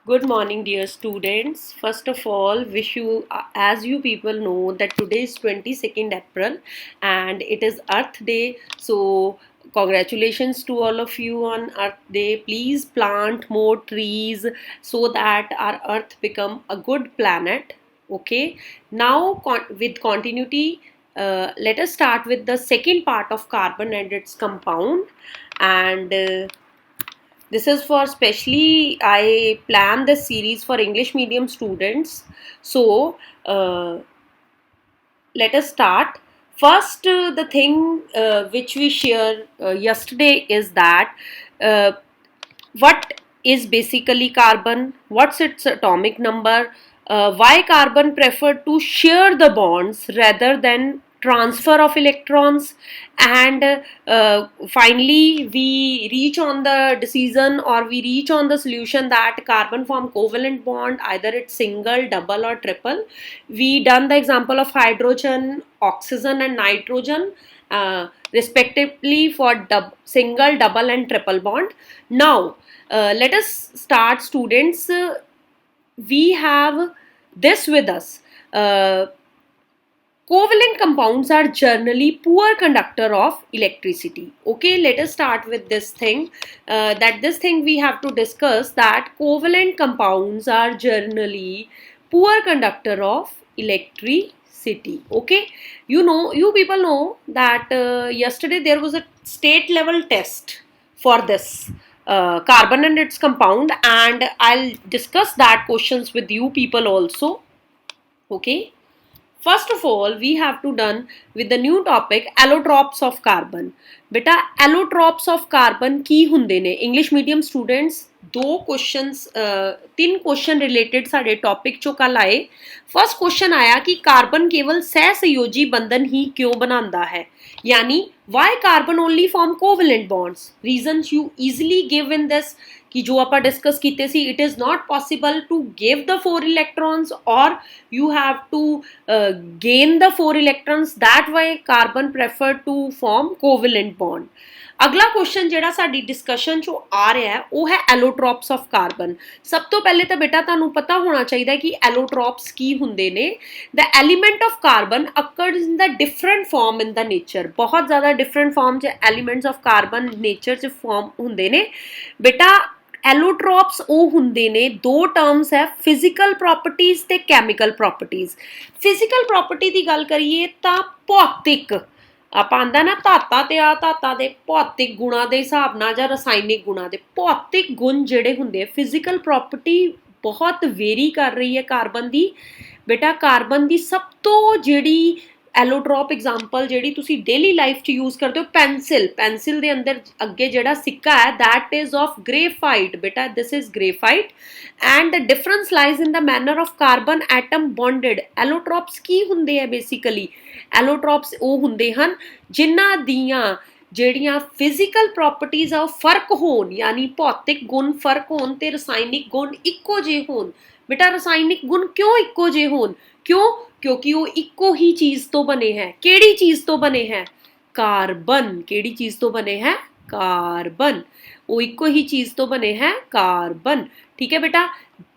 Good morning, dear students. First of all, wish you, as you people know, that today is 22nd April and it is Earth Day. So, congratulations to all of you on Earth Day. Please plant more trees so that our Earth become a good planet. Okay. Now, with continuity, let us start with the second part of carbon and its compound. And this is for specially I plan this series for English medium students. So let us start. First, the thing which we share yesterday is that uh, what is basically carbon, what's its atomic number, why carbon prefer to share the bonds rather than transfer of electrons, and finally we reach on the decision or we reach on the solution that carbon form covalent bond, either it's single, double or triple. We done the example of hydrogen, oxygen and nitrogen respectively for single, double and triple bond. Now let us start, students. We have this with us. Covalent compounds are generally poor conductor of electricity. Okay, let us start with this thing. This thing we have to discuss, that covalent compounds are generally poor conductor of electricity. Okay, you people know that yesterday there was a state level test for this carbon and its compound, and I'll discuss that questions with you people also. Okay. First of all, we have to done with the new topic allotropes of carbon. बेटा allotropes of carbon की ਹੁੰਦੇ ਨੇ English medium students दो questions तीन question related साढ़े topic चो कल आए. First question आया कि कार्बन केवल सहसंयोजी बंधन ही क्यों बनाता है, यानी why carbon only form covalent bonds. Reasons you easily give in this कि जो आप डिस्कस कीते सी, it is not possible to give the 4 electrons और you have to gain the 4 electrons. That way carbon prefer to form covalent bond. अगला question ਜਿਹੜਾ ਸਾਡੀ discussion ਚੋਂ ਆ ਰਿਹਾ ਹੈ ਉਹ ਹੈ ਐਲੋਟ੍ਰੋਪਸ ਆਫ ਕਾਰਬਨ. ਸਭ ਤੋਂ ਪਹਿਲੇ ਤਾਂ ਬੇਟਾ ਤੁਹਾਨੂੰ ਪਤਾ ਹੋਣਾ ਚਾਹੀਦਾ ਕਿ ਐਲੋਟ੍ਰੋਪਸ ਕੀ ਹੁੰਦੇ ਨੇ. The element of carbon occurs in the different form in the nature. ਬਹੁਤ ਜ਼ਿਆਦਾ ਡਿਫਰੈਂਟ ਫਾਰਮ 'ਚ ਐਲੀਮੈਂਟਸ ਆਫ ਕਾਰਬਨ ਨੇਚਰ 'ਚ ਫਾਰਮ ਹੁੰਦੇ ਨੇ ਬੇਟਾ. ਐਲੋਟ੍ਰੋਪਸ ਉਹ ਹੁੰਦੇ ਨੇ, ਦੋ ਟਰਮਸ ਹੈ, ਫਿਜ਼ੀਕਲ ਪ੍ਰੋਪਰਟੀਜ਼ ਤੇ ਕੈਮੀਕਲ ਪ੍ਰੋਪਰਟੀਜ਼. ਫਿਜ਼ੀਕਲ ਪ੍ਰੋਪਰਟੀ ਦੀ ਗੱਲ ਕਰੀਏ ਤਾਂ ਭੌਤਿਕ ਆਪਾਂ ਆਂਦਾ ਨਾ ਧਾਤਾਂ ਤੇ ਆ ਧਾਤਾਂ ਦੇ ਭੌਤਿਕ ਗੁਣਾਂ ਦੇ ਹਿਸਾਬ ਨਾਲ ਜਾਂ ਰਸਾਇਣਿਕ ਗੁਣਾਂ ਦੇ ਭੌਤਿਕ ਗੁਣ ਜਿਹੜੇ ਹੁੰਦੇ ਆ, ਫਿਜ਼ੀਕਲ ਪ੍ਰੋਪਰਟੀ ਬਹੁਤ ਵੇਰੀ ਕਰ ਰਹੀ ਹੈ ਕਾਰਬਨ ਦੀ. ਬੇਟਾ ਕਾਰਬਨ ਦੀ ਸਭ ਤੋਂ ਜਿਹੜੀ ਐਲੋਟ੍ਰੋਪ ਐਗਜ਼ਾਮਪਲ ਜਿਹੜੀ ਤੁਸੀਂ ਡੇਲੀ ਲਾਈਫ 'ਚ ਯੂਜ਼ ਕਰਦੇ ਹੋ, ਪੈਨਸਿਲ ਦੇ ਅੰਦਰ ਅੱਗੇ ਜਿਹੜਾ ਸਿੱਕਾ ਹੈ that is of graphite. ਬੇਟਾ this is graphite and the difference lies in the manner of carbon atom bonded. ਐਲੋਟ੍ਰੋਪਸ ਕੀ ਹੁੰਦੇ ਆ ਬੇਸਿਕਲੀ? ਐਲੋਟ੍ਰੋਪਸ ਉਹ ਹੁੰਦੇ ਹਨ ਜਿਨ੍ਹਾਂ ਦੀਆਂ ਜਿਹੜੀਆਂ ਫਿਜ਼ੀਕਲ ਪ੍ਰੋਪਰਟੀਜ਼ ਆ ਉਹ ਫਰਕ ਹੋਣ, ਯਾਨੀ ਭੌਤਿਕ ਗੁਣ ਫਰਕ ਹੋਣ ਤੇ ਰਸਾਇਣਿਕ ਗੁਣ ਇੱਕੋ ਜਿਹੇ ਹੋਣ. ਬੇਟਾ ਰਸਾਇਣਿਕ ਗੁਣ ਕਿਉਂ ਇੱਕੋ ਜਿਹੇ ਹੋਣ? ਕਿਉਂ? ਕਿਉਂਕਿ ਉਹ ਇੱਕੋ ਹੀ ਚੀਜ਼ ਤੋਂ ਬਣੇ ਹੈ. ਕਿਹੜੀ ਚੀਜ਼ ਤੋਂ ਬਣੇ ਹੈ? ਕਾਰਬਨ. ਕਿਹੜੀ ਚੀਜ਼ ਤੋਂ ਬਣੇ ਹੈ? ਕਾਰਬਨ. ਉਹ ਇੱਕੋ ਹੀ ਚੀਜ਼ ਤੋਂ ਬਣੇ ਹੈ, ਕਾਰਬਨ. ਠੀਕ ਹੈ ਬੇਟਾ.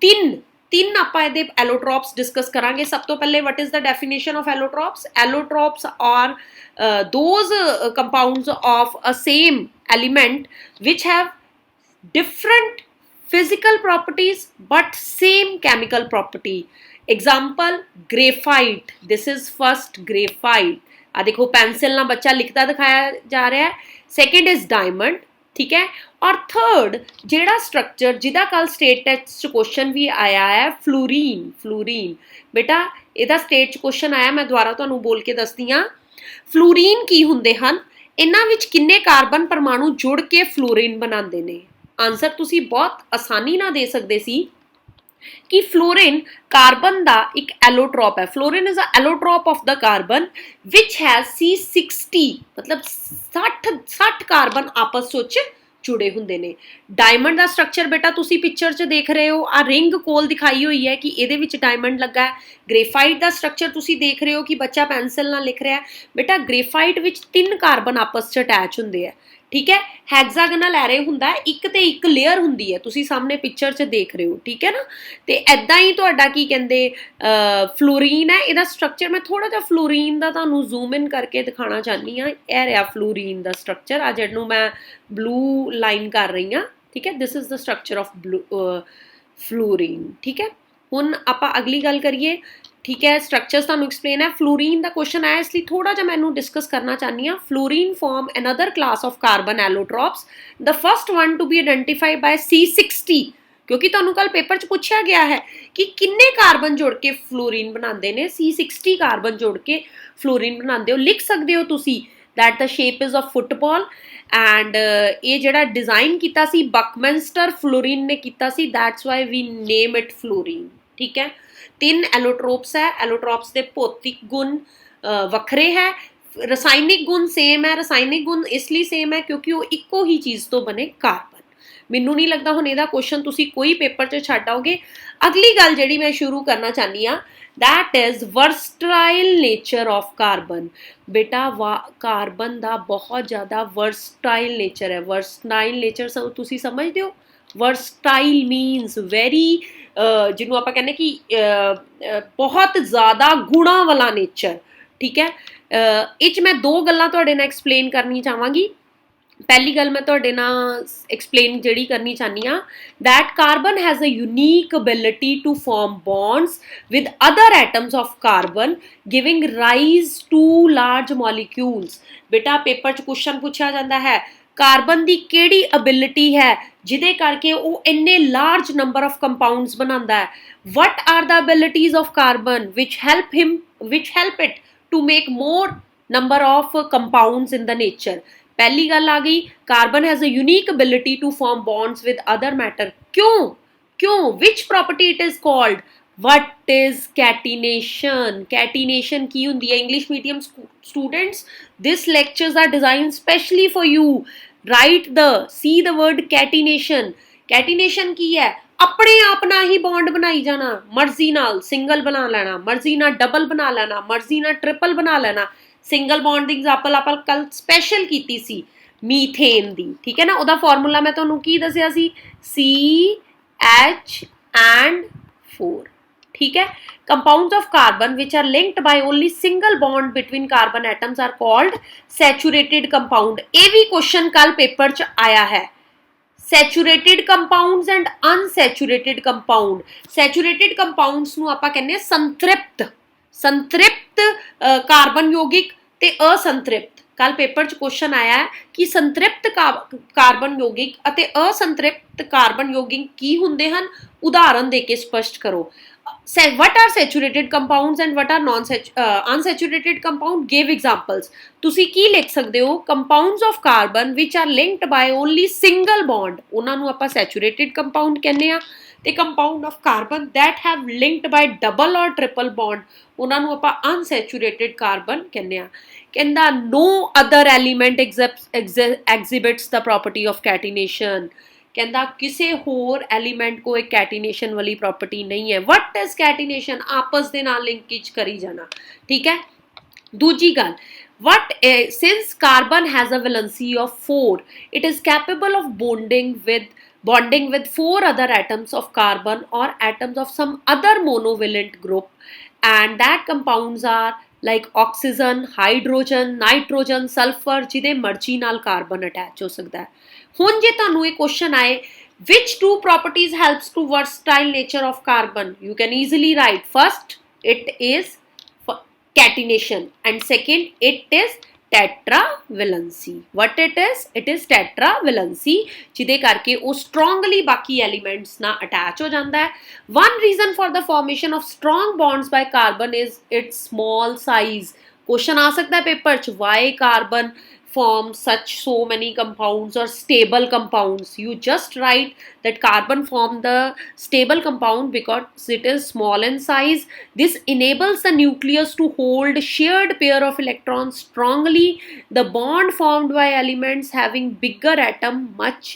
ਤਿੰਨ ਆਪਾਂ ਇਹਦੇ ਐਲੋਟ੍ਰੋਪਸ ਡਿਸਕਸ ਕਰਾਂਗੇ. ਸਭ ਤੋਂ ਪਹਿਲੇ what is the definition of allotropes? Allotropes are those compounds of a same element which have different physical properties but same chemical property. Example graphite. This is first graphite. ਆ ਦੇਖੋ ਪੈਨਸਿਲ ਨਾਲ ਬੱਚਾ ਲਿਖਦਾ ਦਿਖਾਇਆ ਜਾ ਰਿਹਾ ਹੈ. Second is diamond. ਠੀਕ ਹੈ. ਔਰ ਥਰਡ ਜਿਹੜਾ ਸਟਰਕਚਰ ਜਿਹਦਾ ਕੱਲ ਸਟੇਟ ਟੈਸਟ 'ਚ ਕੁਐਸਚਨ ਵੀ ਆਇਆ ਹੈ, ਫਲੋਰੀਨ. ਬੇਟਾ ਇਹਦਾ ਸਟੇਟ 'ਚ ਕੁਐਸਚਨ ਆਇਆ, ਮੈਂ ਦੁਬਾਰਾ ਤੁਹਾਨੂੰ ਬੋਲ ਕੇ ਦੱਸਦੀ ਹਾਂ. ਫਲੋਰੀਨ ਕੀ ਹੁੰਦੇ ਹਨ? ਇਹਨਾਂ ਵਿੱਚ ਕਿੰਨੇ ਕਾਰਬਨ ਪਰਮਾਣੂ ਜੁੜ ਕੇ ਫਲੋਰੀਨ ਬਣਾਉਂਦੇ ਨੇ? ਆਨਸਰ ਤੁਸੀਂ ਬਹੁਤ ਆਸਾਨੀ ਨਾਲ ਦੇ ਸਕਦੇ ਸੀ ਕਿ ਫਲੋਰੀਨ ਕਾਰਬਨ ਦਾ ਇੱਕ ਐਲੋਟ੍ਰੋਪ ਹੈ. Fullerene is a allotrope of the carbon which has C60, ਮਤਲਬ 60 ਕਾਰਬਨ ਆਪਸ ਵਿੱਚ ਜੁੜੇ ਹੁੰਦੇ ਨੇ. ਡਾਇਮੰਡ ਦਾ ਸਟਰਕਚਰ ਬੇਟਾ ਤੁਸੀਂ ਪਿਕਚਰ 'ਚ ਦੇਖ ਰਹੇ ਹੋ, ਆ ਰਿੰਗ ਕੋਲ ਦਿਖਾਈ ਹੋਈ ਹੈ ਕਿ ਇਹਦੇ ਵਿੱਚ ਡਾਇਮੰਡ ਲੱਗਾ ਹੈ. ਗ੍ਰੇਫਾਈਟ ਦਾ ਸਟਰਕਚਰ ਤੁਸੀਂ ਦੇਖ ਰਹੇ ਹੋ ਕਿ ਬੱਚਾ ਪੈਨਸਿਲ ਨਾਲ ਲਿਖ ਰਿਹਾ ਹੈ. ਬੇਟਾ ਗ੍ਰੇਫਾਈਟ ਵਿੱਚ 3 ਕਾਰਬਨ ਆਪਸ 'ਚ ਅਟੈਚ ਹੁੰਦੇ ਆ. ठीक है। ਹੈਗਜ਼ਾਗਨਲ ਐਰੇ ਹੁੰਦਾ ਹੈ, ਇੱਕ ਤੇ ਇੱਕ ਲੇਅਰ ਹੁੰਦੀ ਹੈ, ਤੁਸੀਂ ਸਾਹਮਣੇ ਪਿਕਚਰ 'ਚ ਦੇਖ ਰਹੇ ਹੋ, ਠੀਕ ਹੈ ਨਾ। ਤੇ ਐਦਾਂ ਹੀ ਤੁਹਾਡਾ ਕੀ ਕਹਿੰਦੇ ਫਲੋਰੀਨ ਹੈ, ਇਹਦਾ ਸਟਰਕਚਰ ਮੈਂ ਥੋੜਾ ਜਿਹਾ ਫਲੋਰੀਨ ਦਾ ਤੁਹਾਨੂੰ ਜ਼ੂਮ ਇਨ ਕਰਕੇ ਦਿਖਾਉਣਾ ਚਾਹੁੰਦੀ ਹਾਂ। ਇਹ ਰਿਹਾ ਫਲੋਰੀਨ ਦਾ ਸਟਰਕਚਰ, ਆ ਜਿਹਨੂੰ ਮੈਂ ਬਲੂ ਲਾਈਨ ਕਰ ਰਹੀ ਹਾਂ, ਠੀਕ ਹੈ। This is the structure of fluorine, ਠੀਕ ਹੈ। ਹੁਣ ਆਪਾਂ ਅਗਲੀ ਗੱਲ ਕਰੀਏ, ठीक है। स्ट्रक्चर्स तुहानूं एक्सप्लेन है। फ्लोरीन का क्वेश्चन आया, इसलिए थोड़ा जिहा मैनूं डिस्कस करना चाहनी हाँ। Fluorine form another class of carbon allotropes, the first one to be identified by C60, क्योंकि तुहानूं कल पेपर च पूछा गया है कि किन्ने कार्बन जोड़ के फ्लोरीन बनाते हैं। C60 कार्बन जोड़ के फ्लोरीन बनाते हो। लिख सकते हो तुसी that the shape is of football and ये जिहड़ा डिज़ाइन कीता सी बकमेंस्टर फ्लोरीन ने कीता सी, that's why we name it fullerene, ठीक है। 3 एलोट्रोप्स है। एलोट्रोप्स के भौतिक गुण वखरे है, रसायनिक गुण सेम है। रसायनिक गुण इसलिए सेम है क्योंकि वो इक्को ही चीज़ तो बने कार्बन। मैनू नहीं लगता हुण इहदा क्वेश्चन तुसी कोई पेपर च छड्ड आओगे। अगली गल जिहड़ी मैं शुरू करना चाहनी हाँ, that is versatile nature of carbon. बेटा कार्बन का बहुत ज़्यादा वर्सटाइल नेचर है। वर्सटाइल नेचर तुसी समझदे हो? वर्सटाइल मीनस वेरी जिन्होंने आप कहने कि बहुत ज़्यादा गुणा वाला नेचर, ठीक है। इच मैं 2 गल्लां तुहाडे नाल एक्सप्लेन करनी चाहांगी। पहली गल मैं तुहाडे नाल एक्सप्लेन जिहड़ी करनी चाहनी हाँ, that carbon has a unique ability to form bonds with other atoms of carbon giving rise to large molecules. बेटा पेपर च क्वेश्चन पूछा जाता है, कार्बन की किहड़ी एबिलिटी है जिहदे करके वो इन्ने लार्ज नंबर ऑफ कंपाउंड्स बनाता है। What are the abilities of carbon which help it to make more number of compounds in the nature. पहली गल आ गई, carbon has a unique ability to form bonds with other matter. क्यों which property it is called? What is catenation. Catenation की होंदी है? English medium students, this lectures are design specially for you. Right see the word catenation. Catenation की है? अपने आप ना ही bond बनाई जाना, मर्जी नाल सिंगल बना लेना, मर्जी ना डबल बना लेना, मर्जी ना ट्रिपल बना लेना। सिंगल बॉन्ड की एग्जाम्पल आप कल स्पैशल की सी मीथेन दी, ठीक है ना। उहदा फॉर्मूला मैं तुहानूं की दस्सिया सी, CH4, ठीक है। Compounds of carbon which are linked by only single bond between carbon atoms are called saturated compound. ये भी क्वेश्चन कल पेपर च आया है। Saturated compounds and unsaturated compound. Saturated compounds नूं आपां कहने संतृप्त, संतृप्त कार्बन यौगिक ते असंतृप्त। कल पेपर च क्वेश्चन आया है कि संतृप्त कार्बन यौगिक अते असंतृप्त कार्बन यौगिक की हुंदे हन, उदाहरण दे के स्पष्ट करो। What are saturated compounds and what are unsaturated compound? Give examples. तुसी की लिख सकते हो? Compounds of carbon which are linked by only single bond, उन्हां नूं आपां saturated compound कहने आ। ते compound of carbon that have linked by double or triple bond, उन्हां नूं आपां unsaturated carbon कहने आ। कहंदा no other element exhibits the property of catenation। कहता किसी होर एलीमेंट को एक कैटिनेशन वाली प्रॉपर्टी नहीं है। What is catenation? आपस दे नाल लिंकेज करी जाना, ठीक है। दूजी गल, what since carbon has a valency of 4, it is capable of bonding with 4 other atoms of carbon or atoms of some other monovalent group, and that compounds are like oxygen, hydrogen, nitrogen, sulfur, जिदे मर्जी नाल carbon attach हो सकता है। हुण जे तुहानूं ये question आए, which 2 properties helps to versatile nature of carbon? You can easily write, first it is catenation and second it is tetravalency. What it is? It is tetravalency, जिदे करके वो strongly बाकी elements ना attach हो जाता है। One reason for the formation of strong bonds by carbon is its small size. Question आ सकता है पेपर च, why carbon form such so many compounds or stable compounds? You just write that carbon form the stable compound because it is small in size. This enables the nucleus to hold shared pair of electrons strongly. The bond formed by elements having bigger atom much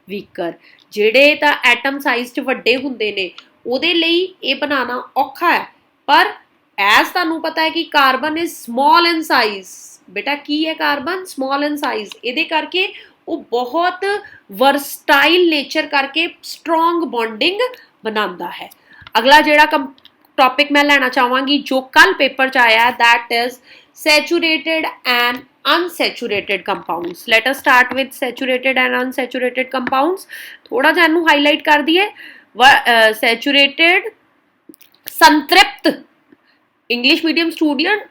weaker. ਜਿਹੜੇ ਤਾਂ atom size च ਵੱਡੇ ਹੁੰਦੇ ਨੇ ਉਹਦੇ ਲਈ ਇਹ ਬਣਾਉਣਾ ਔਖਾ ਹੈ, ਪਰ ਐਸ ਤੁਹਾਨੂੰ ਪਤਾ ਹੈ ਕਿ carbon is small in size। बेटा की है कार्बन? स्मॉल इन साइज, ये करके वो बहुत वर्सटाइल नेचर करके स्ट्रोंग बॉन्डिंग बनाता है। अगला जिहड़ा टॉपिक मैं लेना चाहांगी जो कल पेपर च आया that is saturated and unsaturated compounds. Let us start with saturated and unsaturated compounds. थोड़ा जा इनू हाईलाइट कर दिए। Saturated संतृप्त English medium student,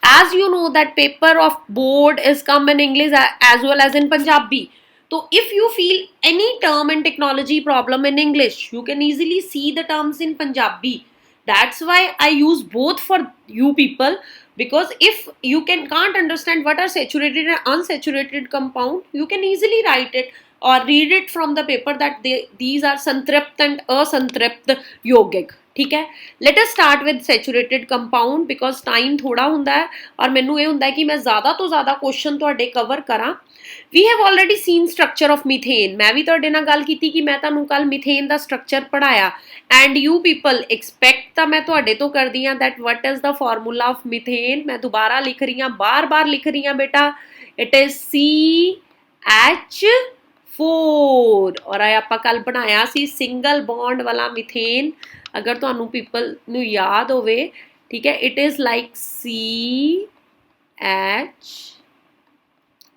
as you know that paper of board is come in English as well as in Punjabi. So if you feel any term and technology problem in English, you can easily see the terms in Punjabi. That's why I use both for you people, because if you can't understand what are saturated and unsaturated compound, you can easily write it or read it from the paper that these are संतृप्त and असंतृप्त यौगिक। ठीक है, late us start with saturated compound because time थोड़ा होंदा है और मैनू ये होंदा है कि मैं ज़्यादा तो ज़्यादा क्वेश्चन तुहाडे कवर करा। We have already seen structure of methane, मैं भी तुहाडे नाल गल कीती कि मैं तुहानू कल मीथेन दा स्ट्रक्चर पढ़ाया एंड यू पीपल एक्सपैक्ट तां मैं तुहाडे तो करदी हां that what is the formula of methane. मैं दोबारा लिख रही हां, बार बार लिख रही हां बेटा, इट इज़ CH4 और आपां कल बनाया सी सिंगल बॉन्ड वाला मीथेन। अगर तुहानू पीपल नू याद होवे, ठीक है, it is like CH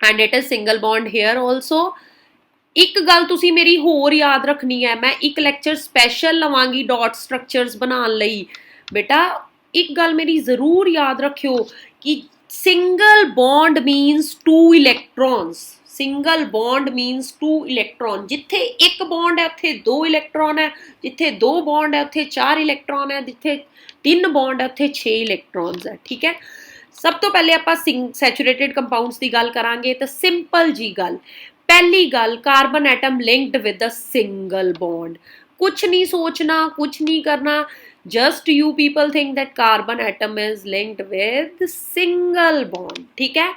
and it is single bond here also. एक गल तुसी मेरी होर याद रखनी है, मैं एक लैक्चर स्पैशल लवांगी डॉट स्ट्रक्चर्स बनाने लई। बेटा एक गल मेरी जरूर याद रखियो कि single bond means 2 electrons. Single bond means 2 electron. जिथे एक बॉन्ड है उत्थे 2 इलैक्ट्रॉन है, जिथे 2 बॉन्ड है उत्थे 4 इलैक्ट्रॉन है, जिथे 3 बॉन्ड है उत्थे 6 इलैक्ट्रॉन्स है। ठीक है, सब तो पहले आपां सैचुरेटेड कंपाउंड्स की गल करांगे। तो सिंपल जी गल, पहली गल, carbon atom linked with a single bond. कुछ नहीं सोचना, कुछ नहीं करना, just you people think that carbon atom is linked with single bond. ठीक है,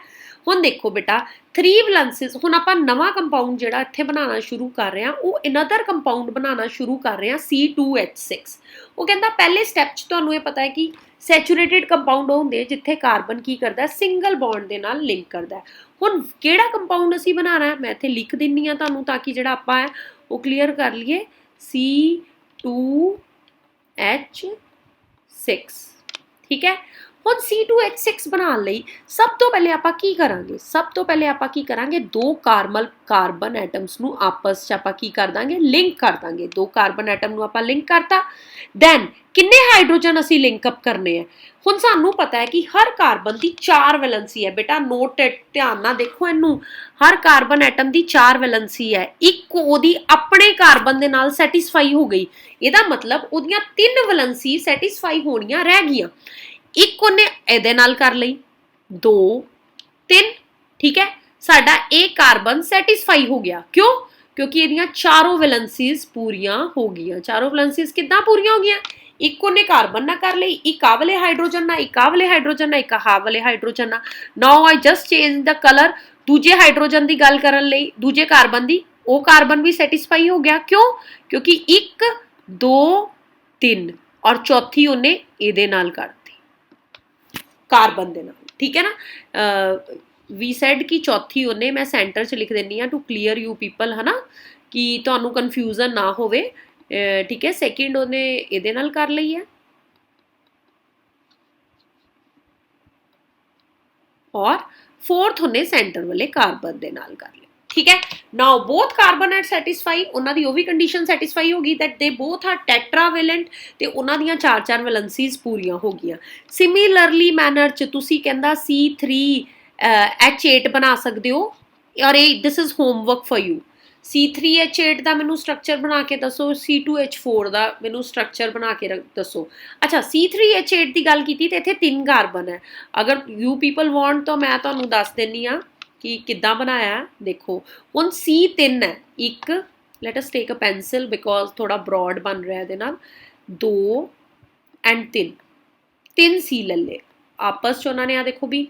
हुण देखो बेटा 3 वैलेंसिस, हुण आपां नवां कंपाउंड जिहड़ा इत्थे बनाना शुरू कर रहे हैं वो अनदर कंपाउंड बनाना शुरू कर रहे हैं C2H6। वो कहता पहले स्टैप च तुहानूं ये पता है कि सैचुरेटेड कंपाउंड होंदे जिथे कार्बन की करदा सिंगल बॉन्ड दे नाल लिंक करदा है। हुण किहड़ा कंपाउंड असीं बनाना है मैं इत्थे लिख दिन्नी आ तुहानूं ताकि जिहड़ा आपां है वो क्लीयर कर लईए। C2H6। ठीक है, ਹੁਣ C2H6 बनाने लई सब तो पहले आपां की करांगे, सब तो पहले आपां की करांगे, 2 कार्बन एटम्स नूं आपस च आपां की कर दांगे, लिंक कर दांगे। 2 कार्बन एटम नूं आपां लिंक करता, दैन किन्ने हाइड्रोजन असीं लिंक अप करने हैं। हुण सानूं पता है कि हर कार्बन की 4 वैलेंसी है। बेटा नोट ध्यान नाल देखो इनू, हर कार्बन एटम की 4 वैलेंसी है। एक ओदी अपने कार्बन दे नाल सैटिस्फाई हो गई, इहदा मतलब ओदियां 3 वैलेंसी सैटिस्फाई होणियां रह गईयां। एक उन्हें इहदे नाल कर लई, 2 3। ठीक है, साडा एक कार्बन सैटिस्फाई हो गया। क्यों? क्योंकि इहदियां चारों वैलेंसीज पूरियां हो गईयां। चारों वैलेंसीज किद्दां पूरियां हो गईयां? एक उन्हें कार्बन ना कर लई, एक आ वाले हाइड्रोजन ना, एक आ वाले हाइड्रोजन ना, एक आ वाले हाइड्रोजन ना। Now I just change the colour, दूजे हाइड्रोजन की गल करन लई, दूजे कार्बन की, वो कार्बन भी सैटिस्फाई हो गया। क्यों? क्योंकि 1 2 3 और चौथी उन्हें इहदे नाल कर कार्बन दे नाल। ठीक है ना, वी सैड की चौथी उन्हें मैं सेंटर च लिख दिंदी हां टू क्लीयर यू पीपल, है ना, कि तुहानूं कन्फ्यूजन ना होवे। ठीक है, सैकेंड उन्हें इहदे नाल कर लई है और फोर्थ उन्हें सेंटर वाले कार्बन दे नाल कर लिया। ठीक है, now both carbon eight satisfy, उन्हां दी ओह भी कंडीशन सैटिस्फाई होगी that they both are tetravalent ते उन्हां दियां 4 वैलेंसीज पूरियां हो गईयां। सिमिलरली मैनर च तुसी कहंदा C3H8 बना सकदे हो, और this is homework for you. C3H8 का मैनू स्ट्रक्चर बना के दसो, C2H4 का मैनू स्ट्रक्चर बना के दसो। अच्छा, C3H8 की गल की तो इत्थे 3 कार्बन है। अगर यू पीपल वॉन्ट तो मैं तुहानूं दस दिंदी हाँ कि किद्दां बनाया। देखो हुण C3 है, एक let us take a pencil because थोड़ा ब्रॉड बन रहा है इहदे नाल, 2 एंड 3 C ले ले आपस च उन्होंने, आ देखो भी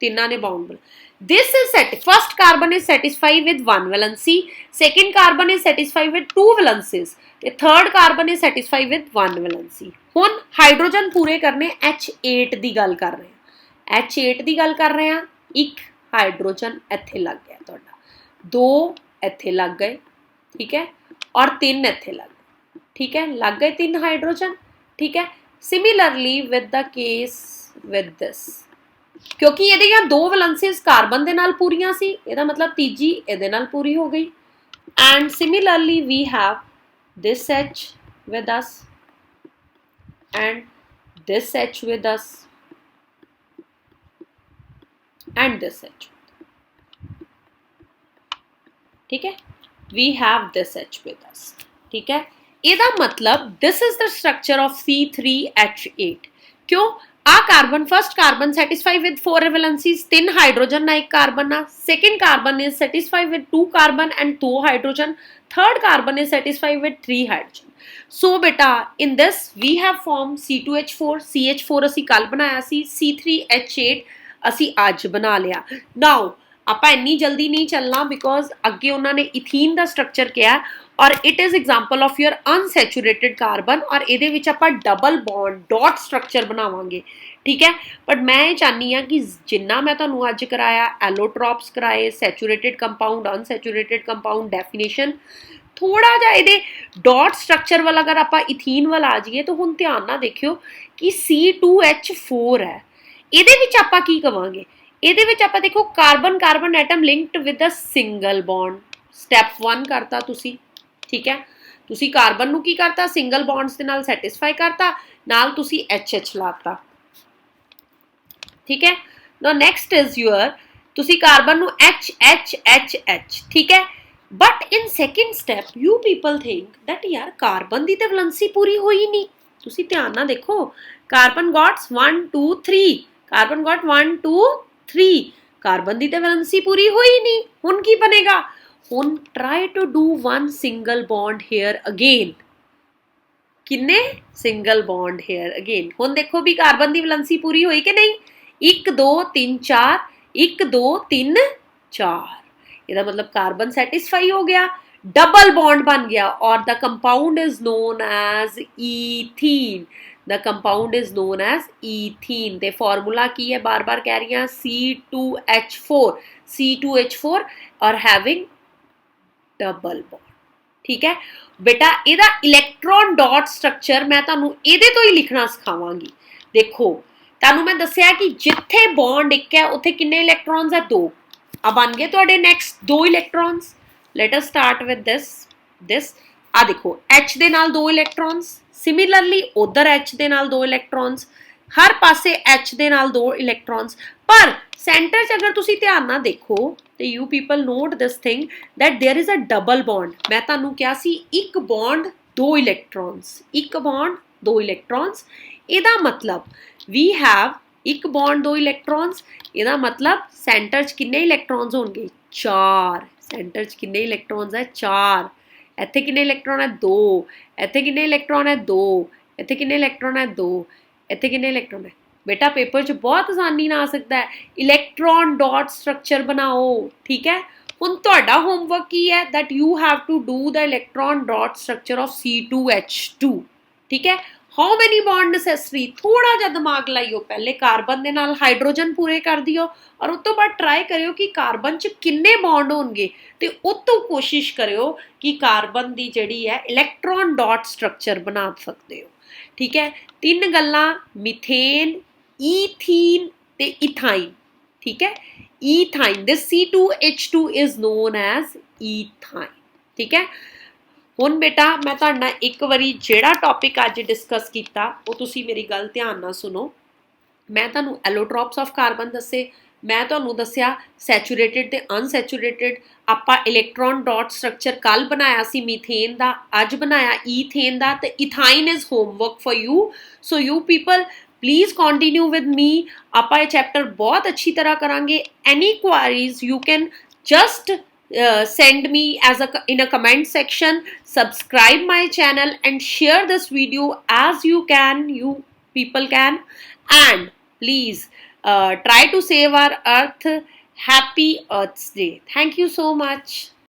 तिना ने bound. This is first carbon is satisfied with 1 valency, second carbon is satisfied with 2 valencies, the third carbon is satisfied with 1 valency। हुण हाइड्रोजन पूरे करने H8 की गल कर रहे हैं, H8 की गल कर रहे हैं, एक हाइड्रोजन इत्थे लग गया तुहाडा, 2 ਇੱਥੇ ਲੱਗ ਗਏ, ठीक है, और 3 ਇੱਥੇ ਲੱਗ गए, ठीक है, लग गए 3 हाइड्रोजन, ठीक है। Similarly with the case with this, क्योंकि ये 2 वैलेंसीज कार्बन दे नाल पूरियां सी, ਇਹਦਾ मतलब तीजी ਇਹਦੇ ਨਾਲ पूरी हो गई। And similarly we have this H with us and this H with us and this H, ठीक है, we have this H with us, ठीक है। ਇਹਦਾ मतलब this is the structure of C3H8, क्यों आ carbon, first carbon satisfy with 4 valencies, 3 hydrogen ना 1 carbon ना, second carbon is satisfy with 2 carbon and 2 hydrogen, third carbon is satisfy with 3 hydrogen. So बेटा in this we have formed C2H4, CH4 ਅਸੀਂ ਕੱਲ ਬਣਾਇਆ ਸੀ, C3H8 ਅਸੀਂ ਅੱਜ ਬਣਾ ਲਿਆ। ਨਾउ ਆਪਾਂ ਇੰਨੀ ਜਲਦੀ ਨਹੀਂ ਚੱਲਣਾ ਬਿਕੋਜ਼ ਅੱਗੇ ਉਹਨਾਂ ਨੇ ਇਥੀਨ ਦਾ ਸਟਰਕਚਰ ਕਿਹਾ और it is example of your unsaturated carbon, और ये विच आपां डबल बॉन्ड डॉट स्ट्रक्चर बनावांगे, ठीक है। बट मैं ये चाहनी हाँ कि जिन्ना मैं तुहानूं अज कराया, एलोट्रॉप्स कराए, saturated compound, unsaturated compound definition, थोड़ा जिहा इहदे डॉट स्ट्रक्चर वाला अगर आपां इथीन वाल आ जाइए तो हुण ध्यान नाल देखियो कि C2H4 है, इहदे विच आपां की कवांगे, इहदे विच आपां देखो carbon carbon atom linked with a single bond, step 1 करता तुसीं, ठीक है। तुसी कार्बन नूं की करता, सिंगल बॉन्ड्स दे नाल सैटिस्फाई करता, नाल तुसी HH लाता, ठीक है। नाउ नेक्स्ट इज योर, तुसी कार्बन नूं HHHH, ठीक है। But in second step you people think that यार कार्बन दी ते वैलेंसी पूरी होई नहीं, तुसी ध्यान नाल देखो, carbon gots 1 2 3, carbon got 1 2 3, carbon दी ते वैलेंसी पूरी होई नहीं, हुण की बनेगा, ਹੁਣ try to do one single bond here again, किन्ने single bond here again। ਹੁਣ देखो भी कार्बन ਦੀ वैलेंसी पूरी होई कि नहीं, 1 2 3 4, 1 2 3 4, ਇਹਦਾ मतलब कार्बन सैटिस्फाई हो गया, डबल बॉन्ड बन गया, और the compound is known as ethene, the compound is known as ethene. ते फॉर्मूला की है, बार बार कह रही हैं, C2H4, C2H4 और हैविंग डबल बॉन्ड, ठीक है बेटा। ਇਹਦਾ इलैक्ट्रॉन डॉट स्ट्रक्चर मैं ਤੁਹਾਨੂੰ ਇਹਦੇ ਤੋਂ ਹੀ ਲਿਖਣਾ ਸਿਖਾਵਾਂਗੀ। देखो ਤੁਹਾਨੂੰ मैं दसिया कि जिथे बॉन्ड एक है उत्थे किन्ने इलैक्ट्रॉन्स है, 2, आ बन गए ਤੁਹਾਡੇ next 2 electrons. Let us start with this आ देखो H ਦੇ ਨਾਲ 2 इलैक्ट्रॉन्स, सिमिलरली उधर H ਦੇ ਨਾਲ 2 इलैक्ट्रॉन्स, हर पासे H ਦੇ ਨਾਲ 2 इलैक्ट्रॉन्स, पर सेंटर च अगर तुसी ध्यान ना देखो तो you people note this thing that there is a double bond. मैं तुहानूं क्या सी, एक बॉन्ड 2 इलैक्ट्रॉन्स, एक बॉन्ड 2 इलैक्ट्रॉन्स, ਇਹਦਾ मतलब वी हैव एक बॉन्ड 2 इलैक्ट्रॉन्स, ਇਹਦਾ मतलब सेंटर च किन्ने इलैक्ट्रॉन्स होणगे, 4, सेंटर च किन्ने इलैक्ट्रॉन्स है, 4, ਇੱਥੇ किन्ने इलैक्ट्रॉन है, 2, ਇੱਥੇ किन्ने इलैक्ट्रॉन है, 2, ਇੱਥੇ किन्ने इलैक्ट्रॉन है, 2, ਇੱਥੇ किन्ने इलैक्ट्रॉन है। बेटा पेपर च बहुत आसानी ना आ सकता है, इलैक्ट्रॉन डॉट स्ट्रक्चर बनाओ, ठीक है। हुण तुहाडा होमवर्क की है that you have to do the electron dot structure of C2H2, ठीक है। हाउ मैनी बॉन्ड नैसेसरी, थोड़ा जिहा दिमाग लाइयो, पहले कार्बन दे नाल हाइड्रोजन पूरे कर दियो, और उस तो बाद ट्राई करियो कि कार्बन च किन्ने बॉन्ड होणगे, ते उस तो कोशिश करियो कि कार्बन दी जिहड़ी है इलैक्ट्रॉन डॉट स्ट्रक्चर बना सकते हो, ठीक है। 3 गल्लां, मीथेन, ईथीन ते इथाइन, ठीक है। Ethyne, this C2H2 is known as ethyne, ठीक है। हुण बेटा मैं तुहाडे नाल एक वारी जिहड़ा टॉपिक अज डिस्कस कीता वो तुसीं मेरी गल ध्यान नाल सुनो। मैं तुहानूं एलोट्रॉप्स ऑफ कार्बन दस्से, मैं तुहानूं दस्सिया सैचुरेटेड ते अनसैचुरेटेड, आपां इलैक्ट्रॉन डॉट स्ट्रक्चर कल बनाया सी मीथेन दा, अज बनाया ईथेन दा, ते ethyne is homework for you. So you people please continue with me, आपां ये चैप्टर बहुत अच्छी तरह करांगे। Any queries you can just send me as in a comment section, subscribe my channel and share this video as you people can, and please try to save our earth. Happy Earth's Day. Thank you so much.